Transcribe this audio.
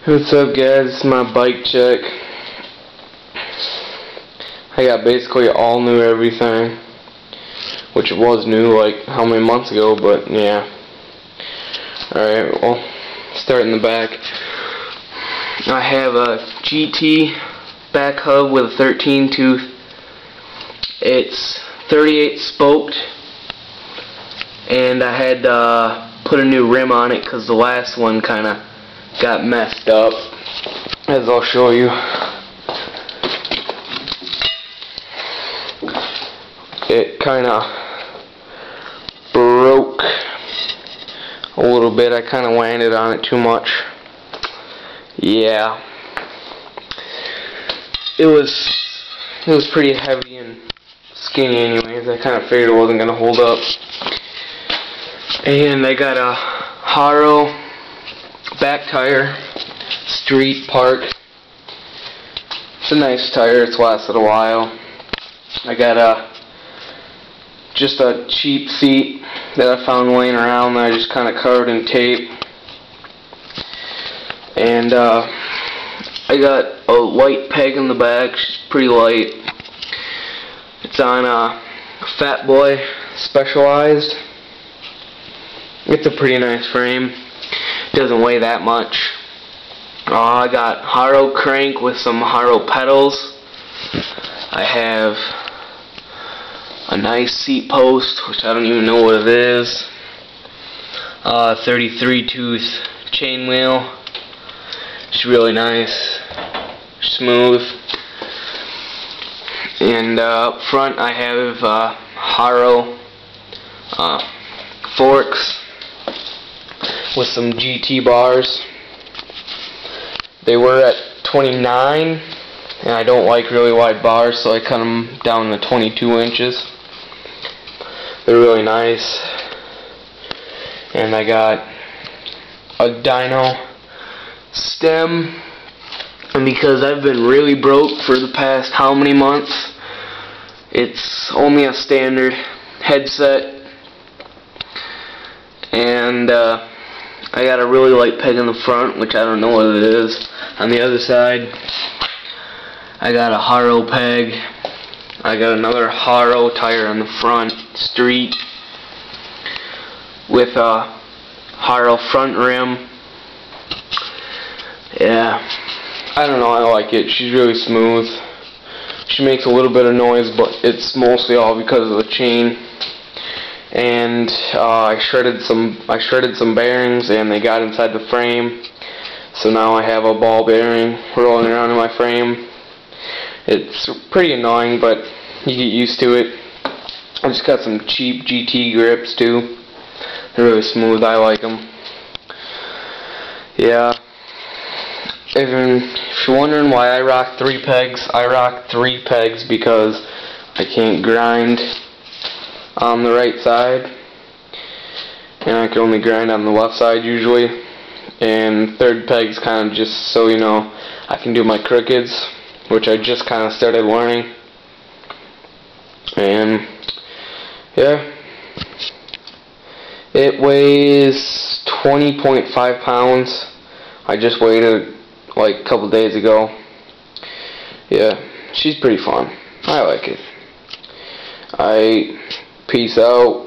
What's up, guys? It's my bike check. I got basically all new everything, which it was new like how many months ago, but yeah. Alright, well, start in the back. I have a GT back hub with a 13 tooth. It's 38 spoked, and I had put a new rim on it because the last one kind of got messed up, as I'll show you. It kind of broke a little bit. I kind of landed on it too much. Yeah, it was pretty heavy and skinny anyways. I kind of figured it wasn't going to hold up. And I got a Haro back tire, street park. It's a nice tire, it's lasted a while. I got just a cheap seat that I found laying around that I just kind of covered in tape. And I got a light peg in the back. She's pretty light. It's on a Fat Boy Specialized. It's a pretty nice frame. Doesn't weigh that much. I got Haro crank with some Haro pedals. I have a nice seat post, which I don't even know what it is. 33 tooth chain wheel. It's really nice, smooth. And up front I have Haro forks with some GT bars. They were at 29, and I don't like really wide bars, so I cut them down to 22 inches. They're really nice. And I got a dyno stem, and because I've been really broke for the past how many months, it's only a standard headset. And I got a really light peg in the front, which I don't know what it is. On the other side, I got a Haro peg. I got another Haro tire in the front, street, with a Haro front rim. Yeah, I don't know, I like it. She's really smooth. She makes a little bit of noise, but it's mostly all because of the chain. And I shredded some bearings, and they got inside the frame. So now I have a ball bearing rolling around in my frame. It's pretty annoying, but you get used to it. I just got some cheap GT grips too. They're really smooth. I like them. Yeah. If you're wondering why I rock 3 pegs, I rock 3 pegs because I can't grind on the right side, and I can only grind on the left side usually. And 3rd peg's kind of just so you know I can do my crookeds, which I just kind of started learning. And yeah, it weighs 20.5 pounds. I just weighed it like a couple days ago. Yeah, she's pretty fun. I like it. Peace out.